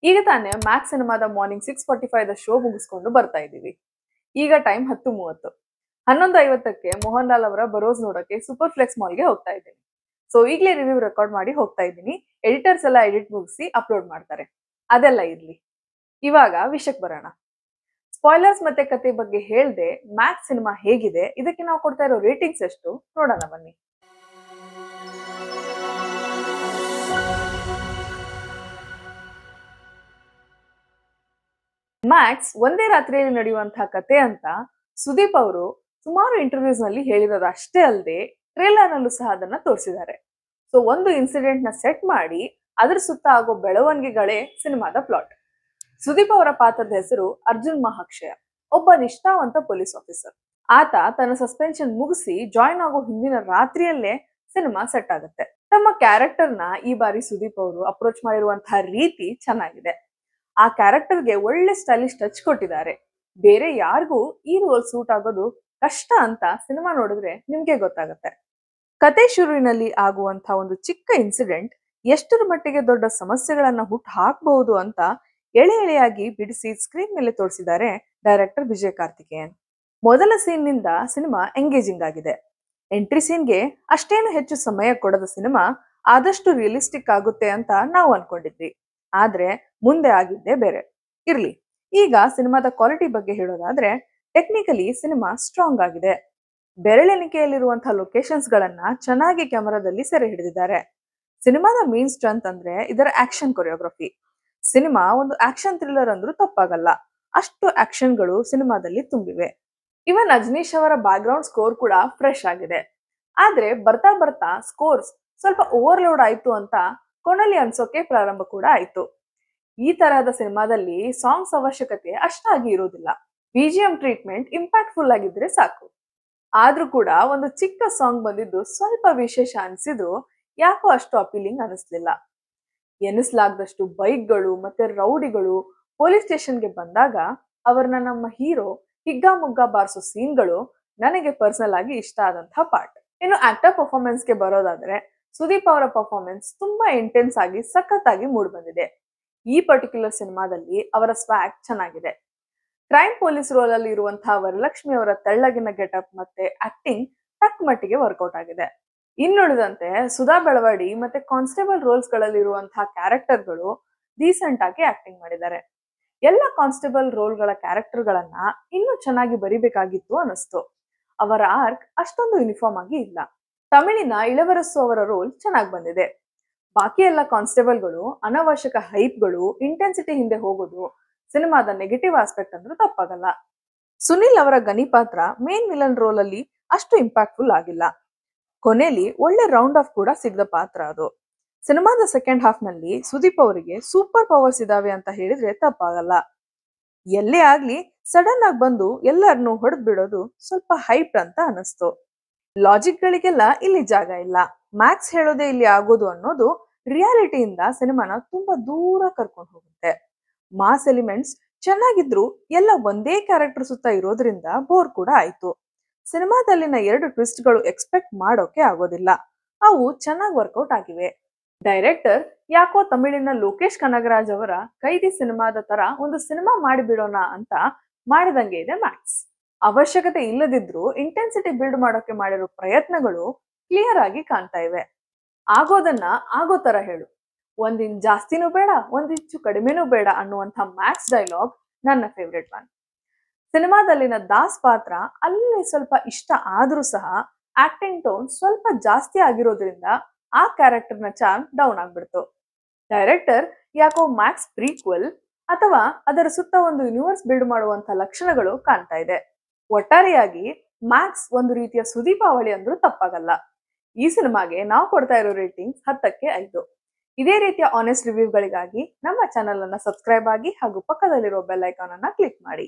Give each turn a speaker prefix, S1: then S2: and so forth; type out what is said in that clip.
S1: ಈಗ ತಾನೇ ಮ್ಯಾಕ್ಸ್ ಸಿನಿಮಾದ ಮಾರ್ನಿಂಗ್ 6:45 ದ ಶೋ ಮುಗಿಸ್ಕೊಂಡು ಬರ್ತಾ ಇದ್ದೀವಿ. ಈಗ ಟೈಮ್ 10:30. 11:50ಕ್ಕೆ ಮೋಹನ್ ಲಾಲ್ ಅವರ ಬರೋಸ್ ನೋಡಕ್ಕೆ ಸೂಪರ್ ಫ್ಲೆಕ್ಸ್ ಮಾಲ್ಗೆ ಹೋಗ್ತಾ ಇದ್ದೀನಿ. ಸೊ ಈಗಲೇ ರಿವ್ಯೂ ರೆಕಾರ್ಡ್ ಮಾಡಿ ಹೋಗ್ತಾ ಇದ್ದೀನಿ. ಎಡಿಟರ್ಸ್ ಎಲ್ಲ ಎಡಿಟ್ ಮುಗಿಸಿ ಅಪ್ಲೋಡ್ ಮಾಡ್ತಾರೆ. ಅದೆಲ್ಲ ಇರ್ಲಿ, ಇವಾಗ ವಿಷಯಕ್ಕೆ ಬರೋಣ. ಸ್ಪಾಯ್ಲರ್ಸ್ ಮತ್ತೆ ಕತೆ ಬಗ್ಗೆ ಹೇಳ್ದೆ ಮ್ಯಾಕ್ಸ್ ಸಿನಿಮಾ ಹೇಗಿದೆ, ಇದಕ್ಕೆ ನಾವು ಕೊಡ್ತಾ ಇರೋ ರೇಟಿಂಗ್ಸ್ ಎಷ್ಟು ನೋಡೋಣ ಬನ್ನಿ. ಮ್ಯಾಕ್ಸ್ ಒಂದೇ ರಾತ್ರಿಯಲ್ಲಿ ನಡೆಯುವಂತಹ ಕತೆ ಅಂತ ಸುದೀಪ್ ಅವರು ಸುಮಾರು ಇಂಟರ್ವ್ಯೂಸ್ ನಲ್ಲಿ ಹೇಳಿರೋದು ಅಷ್ಟೇ ಅಲ್ಲದೆ ಟ್ರೇಲರ್ ನಲ್ಲೂ ಸಹ ಅದನ್ನ ತೋರಿಸಿದ್ದಾರೆ. ಸೊ ಒಂದು ಇನ್ಸಿಡೆಂಟ್ ನ ಸೆಟ್ ಮಾಡಿ ಅದ್ರ ಸುತ್ತ ಆಗೋ ಬೆಳವಣಿಗೆಗಳೇ ಸಿನಿಮಾದ ಪ್ಲಾಟ್. ಸುದೀಪ್ ಅವರ ಪಾತ್ರದ ಹೆಸರು ಅರ್ಜುನ್ ಮಹಾಕ್ಷಯ, ಒಬ್ಬ ನಿಷ್ಠಾವಂತ ಪೊಲೀಸ್ ಆಫೀಸರ್. ಆತ ತನ್ನ ಸಸ್ಪೆನ್ಷನ್ ಮುಗಿಸಿ ಜಾಯಿನ್ ಆಗೋ ಹಿಂದಿನ ರಾತ್ರಿಯಲ್ಲೇ ಸಿನಿಮಾ ಸೆಟ್ ಆಗುತ್ತೆ. ತಮ್ಮ ಕ್ಯಾರೆಕ್ಟರ್ ನ ಈ ಬಾರಿ ಸುದೀಪ್ ಅವರು ಅಪ್ರೋಚ್ ಮಾಡಿರುವಂತಹ ರೀತಿ ಚೆನ್ನಾಗಿದೆ. ಆ ಕ್ಯಾರೆಕ್ಟರ್ಗೆ ಒಳ್ಳೆ ಸ್ಟೈಲಿಶ್ ಟಚ್ ಕೊಟ್ಟಿದ್ದಾರೆ. ಬೇರೆ ಯಾರಿಗೂ ಈ ರೋಲ್ ಸೂಟ್ ಆಗೋದು ಕಷ್ಟ ಅಂತ ಸಿನಿಮಾ ನೋಡಿದ್ರೆ ನಿಮ್ಗೆ ಗೊತ್ತಾಗುತ್ತೆ. ಕತೆ ಶುರುವಿನಲ್ಲಿ ಆಗುವಂತ ಒಂದು ಚಿಕ್ಕ ಇನ್ಸಿಡೆಂಟ್ ಎಷ್ಟರ ಮಟ್ಟಿಗೆ ದೊಡ್ಡ ಸಮಸ್ಯೆಗಳನ್ನ ಹುಟ್ಟು ಹಾಕಬಹುದು ಅಂತ ಎಳೆ ಎಳೆಯಾಗಿ ಬಿಡಿಸಿ ಸ್ಕ್ರೀನ್ ಮೇಲೆ ತೋರಿಸಿದ್ದಾರೆ ಡೈರೆಕ್ಟರ್ ವಿಜಯ್ ಕಾರ್ತಿಕೇಯನ್. ಮೊದಲ ಸೀನ್ ನಿಂದ ಸಿನಿಮಾ ಎಂಗೇಜಿಂಗ್ ಆಗಿದೆ. ಎಂಟ್ರಿ ಸೀನ್ಗೆ ಅಷ್ಟೇನು ಹೆಚ್ಚು ಸಮಯ ಕೊಡದ ಸಿನಿಮಾ ಆದಷ್ಟು ರಿಯಲಿಸ್ಟಿಕ್ ಆಗುತ್ತೆ ಅಂತ ನಾವು ಅನ್ಕೊಂಡಿದ್ವಿ. ಆದ್ರೆ ಮುಂದೆ ಆಗಿದ್ದೇ ಬೇರೆ. ಇರ್ಲಿ, ಈಗ ಸಿನಿಮಾದ ಕ್ವಾಲಿಟಿ ಬಗ್ಗೆ ಹೇಳೋದಾದ್ರೆ ಟೆಕ್ನಿಕಲಿ ಸಿನಿಮಾ ಸ್ಟ್ರಾಂಗ್ ಆಗಿದೆ. ಬೆರಳೆಣಿಕೆಯಲ್ಲಿರುವಂತಹ ಲೊಕೇಶನ್ಸ್ ಗಳನ್ನ ಚೆನ್ನಾಗಿ ಕ್ಯಾಮರಾದಲ್ಲಿ ಸೆರೆ ಹಿಡಿದಿದ್ದಾರೆ. ಸಿನಿಮಾದ ಮೇನ್ ಸ್ಟ್ರೆಂತ್ ಅಂದ್ರೆ ಇದರ ಆಕ್ಷನ್ ಕೊರಿಯೋಗ್ರಫಿ. ಸಿನಿಮಾ ಒಂದು ಆಕ್ಷನ್ ಥ್ರಿಲ್ಲರ್ ಅಂದ್ರೂ ತಪ್ಪಾಗಲ್ಲ, ಅಷ್ಟು ಆಕ್ಷನ್ಗಳು ಸಿನಿಮಾದಲ್ಲಿ ತುಂಬಿವೆ. ಇವನ್ ಅಜನೀಶ್ ಅವರ ಬ್ಯಾಕ್ ಗ್ರೌಂಡ್ ಸ್ಕೋರ್ ಕೂಡ ಫ್ರೆಶ್ ಆಗಿದೆ. ಆದ್ರೆ ಬರ್ತಾ ಬರ್ತಾ ಸ್ಕೋರ್ಸ್ ಸ್ವಲ್ಪ ಓವರ್ಲೋಡ್ ಆಯ್ತು ಅಂತ ಕೊನೆಯಲ್ಲಿ ಅನ್ಸೋಕೆ ಪ್ರಾರಂಭ ಕೂಡ ಆಯ್ತು. ಈ ತರಹದ ಸಿನಿಮಾದಲ್ಲಿ ಸಾಂಗ್ಸ್ ಅವಶ್ಯಕತೆ ಅಷ್ಟಾಗಿ ಇರೋದಿಲ್ಲ. BGM ಟ್ರೀಟ್ಮೆಂಟ್ ಇಂಪ್ಯಾಕ್ಟ್ ಫುಲ್ ಆಗಿದ್ರೆ ಸಾಕು. ಆದ್ರೂ ಕೂಡ ಒಂದು ಚಿಕ್ಕ ಸಾಂಗ್ ಬಂದಿದ್ದು ಸ್ವಲ್ಪ ವಿಶೇಷ ಅನ್ಸಿದ್ದು ಯಾಕೋ ಅಷ್ಟು ಅಪೀಲಿಂಗ್ ಅನಿಸ್ಲಿಲ್ಲ. ಎನಿಸ್ಲಾಗದಷ್ಟು ಬೈಕ್ಗಳು ಮತ್ತೆ ರೌಡಿಗಳು ಪೊಲೀಸ್ ಸ್ಟೇಷನ್ಗೆ ಬಂದಾಗ ಅವ್ರನ್ನ ನಮ್ಮ ಹೀರೋ ಹಿಗ್ಗಾಮುಗ್ಗಾ ಬಾರಿಸೋ ಸೀನ್ಗಳು ನನಗೆ ಪರ್ಸನಲ್ ಆಗಿ ಇಷ್ಟ ಆದಂತಹ ಪಾರ್ಟ್. ಇನ್ನು ಆಕ್ಟರ್ ಪರ್ಫಾರ್ಮೆನ್ಸ್ಗೆ ಬರೋದಾದ್ರೆ ಸುದೀಪ್ ಅವರ ಪರ್ಫಾರ್ಮೆನ್ಸ್ ತುಂಬಾ ಇಂಟೆನ್ಸ್ ಆಗಿ ಸಖತ್ತಾಗಿ ಮೂಡ್ ಬಂದಿದೆ. ಈ ಪರ್ಟಿಕ್ಯುಲರ್ ಸಿನಿಮಾದಲ್ಲಿ ಅವರ ಸ್ವ್ಯಾಗ್ ಚೆನ್ನಾಗಿದೆ. ಕ್ರೈಮ್ ಪೊಲೀಸ್ ರೋಲ್ ಅಲ್ಲಿ ಇರುವಂತಹ ವರಲಕ್ಷ್ಮಿ ಅವರ ತೆಳ್ಳಗಿನ ಗೆಟಪ್ ಮತ್ತೆ ಆಕ್ಟಿಂಗ್ ತಕ್ಕ ಮಟ್ಟಿಗೆ ವರ್ಕೌಟ್ ಆಗಿದೆ. ಇನ್ನುಳಿದಂತೆ ಸುಧಾ ಬೆಳವಾಡಿ ಮತ್ತೆ ಕಾನ್ಸ್ಟೇಬಲ್ ರೋಲ್ಸ್ ಗಳಲ್ಲಿ ಇರುವಂತಹ ಕ್ಯಾರೆಕ್ಟರ್ಗಳು ಡೀಸೆಂಟ್ ಆಗಿ ಆಕ್ಟಿಂಗ್ ಮಾಡಿದ್ದಾರೆ. ಎಲ್ಲ ಕಾನ್ಸ್ಟೇಬಲ್ ರೋಲ್ಗಳ ಕ್ಯಾರೆಕ್ಟರ್ ಗಳನ್ನ ಇನ್ನೂ ಚೆನ್ನಾಗಿ ಬರಿಬೇಕಾಗಿತ್ತು ಅನಿಸ್ತು. ಅವರ ಆರ್ಕ್ ಅಷ್ಟೊಂದು ಯೂನಿಫಾರ್ಮ್ ಆಗಿ ಇಲ್ಲ. ತಮಿಳಿನ ಇಳವರಸು ಅವರ ರೋಲ್ ಚೆನ್ನಾಗಿ ಬಂದಿದೆ. ಬಾಕಿ ಎಲ್ಲ ಕಾನ್ಸ್ಟೇಬಲ್ಗಳು ಅನವಶ್ಯಕ ಹೈಪ್ಗಳು, ಇಂಟೆನ್ಸಿಟಿ ಹಿಂದೆ ಹೋಗೋದು ಸಿನಿಮಾದ ನೆಗೆಟಿವ್ ಆಸ್ಪೆಕ್ಟ್ ಅಂದ್ರೂ ತಪ್ಪಾಗಲ್ಲ. ಸುನಿಲ್ ಅವರ ಗನಿ ಪಾತ್ರ ಮೇನ್ ವಿಲನ್ ರೋಲ್ ಅಲ್ಲಿ ಅಷ್ಟು ಇಂಪ್ಯಾಕ್ಟ್ಫುಲ್ ಆಗಿಲ್ಲ. ಕೊನೆಯಲ್ಲಿ ಒಳ್ಳೆ ರೌಂಡ್ ಆಫ್ ಕೂಡ ಸಿಗದ ಪಾತ್ರ ಅದು. ಸಿನಿಮಾದ ಸೆಕೆಂಡ್ ಹಾಫ್ ನಲ್ಲಿ ಸುದೀಪ್ ಅವರಿಗೆ ಸೂಪರ್ ಪವರ್ಸ್ ಇದಾವೆ ಅಂತ ಹೇಳಿದ್ರೆ ತಪ್ಪಾಗಲ್ಲ. ಎಲ್ಲೇ ಆಗ್ಲಿ ಸಡನ್ ಆಗಿ ಬಂದು ಎಲ್ಲರನ್ನೂ ಹೊಡೆದ್ ಬಿಡೋದು ಸ್ವಲ್ಪ ಹೈಪ್ ಅಂತ ಅನಿಸ್ತು. ಲಾಜಿಕ್ ಗಳಿಗೆಲ್ಲ ಇಲ್ಲಿ ಜಾಗ ಇಲ್ಲ. ಮ್ಯಾಕ್ಸ್ ಹೇಳೋದೇ ಇಲ್ಲಿ ಆಗೋದು ಅನ್ನೋದು ರಿಯಾಲಿಟಿಯಿಂದ ಸಿನಿಮಾನ ತುಂಬಾ ದೂರ ಕರ್ಕೊಂಡು ಹೋಗುತ್ತೆ. ಮಾಸ್ ಎಲಿಮೆಂಟ್ಸ್ ಚೆನ್ನಾಗಿದ್ರು ಎಲ್ಲ ಒಂದೇ ಕ್ಯಾರೆಕ್ಟರ್ ಸುತ್ತ ಇರೋದ್ರಿಂದ ಬೋರ್ ಕೂಡ ಆಯ್ತು. ಸಿನಿಮಾದಲ್ಲಿನ 2 ಟ್ವಿಸ್ಟ್ಗಳು ಎಕ್ಸ್ಪೆಕ್ಟ್ ಮಾಡೋಕೆ ಆಗೋದಿಲ್ಲ. ಅವು ಚೆನ್ನಾಗಿ ವರ್ಕೌಟ್ ಆಗಿವೆ. ಡೈರೆಕ್ಟರ್ ಯಾಕೋ ತಮಿಳಿನ ಲೋಕೇಶ್ ಕನಗರಾಜ್ ಅವರ ಕೈದಿ ಸಿನಿಮಾದ ತರ ಒಂದು ಸಿನಿಮಾ ಮಾಡಿಬಿಡೋಣ ಅಂತ ಮಾಡಿದಂಗೆ ಇದೆ ಮ್ಯಾಕ್ಸ್. ಅವಶ್ಯಕತೆ ಇಲ್ಲದಿದ್ರು ಇಂಟೆನ್ಸಿಟಿ ಬಿಲ್ಡ್ ಮಾಡೋಕೆ ಮಾಡಿರೋ ಪ್ರಯತ್ನಗಳು ಕ್ಲಿಯರ್ ಆಗಿ ಕಾಣ್ತಾ ಇವೆ. ಆಗೋದನ್ನ ಆಗೋ ತರ ಹೇಳು, ಒಂದಿಂಚು ಜಾಸ್ತಿನೂ ಬೇಡ ಒಂದಿಂಚು ಕಡಿಮೆನೂ ಬೇಡ ಅನ್ನುವಂಥ ಮ್ಯಾಕ್ಸ್ ಡೈಲಾಗ್ ನನ್ನ ಫೇವ್ರೆಟ್ ಒನ್. ಸಿನಿಮಾದಲ್ಲಿನ ದಾಸ್ ಪಾತ್ರ ಅಲ್ಲಿ ಸ್ವಲ್ಪ ಇಷ್ಟ ಆದ್ರೂ ಸಹ ಆಕ್ಟಿಂಗ್ ಟೋನ್ ಸ್ವಲ್ಪ ಜಾಸ್ತಿ ಆಗಿರೋದ್ರಿಂದ ಆ ಕ್ಯಾರೆಕ್ಟರ್ನ ಚಾರ್ಮ್ ಡೌನ್ ಆಗ್ಬಿಡ್ತು. ಡೈರೆಕ್ಟರ್ ಯಾಕೋ ಮ್ಯಾಕ್ಸ್ ಪ್ರೀಕ್ವೆಲ್ ಅಥವಾ ಅದರ ಸುತ್ತ ಒಂದು ಯೂನಿವರ್ಸ್ ಬಿಲ್ಡ್ ಮಾಡುವಂತ ಲಕ್ಷಣಗಳು ಕಾಣ್ತಾ ಇದೆ. ಒಟ್ಟಾರೆಯಾಗಿ ಮ್ಯಾಕ್ಸ್ ಒಂದು ರೀತಿಯ ಸುದೀಪಾವಳಿ ಅಂದ್ರೂ ತಪ್ಪಾಗಲ್ಲ. ಈ ಸಿನಿಮಾಗೆ ನಾವು ಕೊಡ್ತಾ ಇರೋ ರೇಟಿಂಗ್ 10ಕ್ಕೆ 5. ಇದೇ ರೀತಿಯ ಆನೆಸ್ಟ್ ರಿವ್ಯೂಗಳಿಗಾಗಿ ನಮ್ಮ ಚಾನೆಲ್ ಅನ್ನ ಸಬ್ಸ್ಕ್ರೈಬ್ ಆಗಿ ಹಾಗೂ ಪಕ್ಕದಲ್ಲಿರೋ ಬೆಲ್ ಐಕಾನ್ ಅನ್ನ ಕ್ಲಿಕ್ ಮಾಡಿ.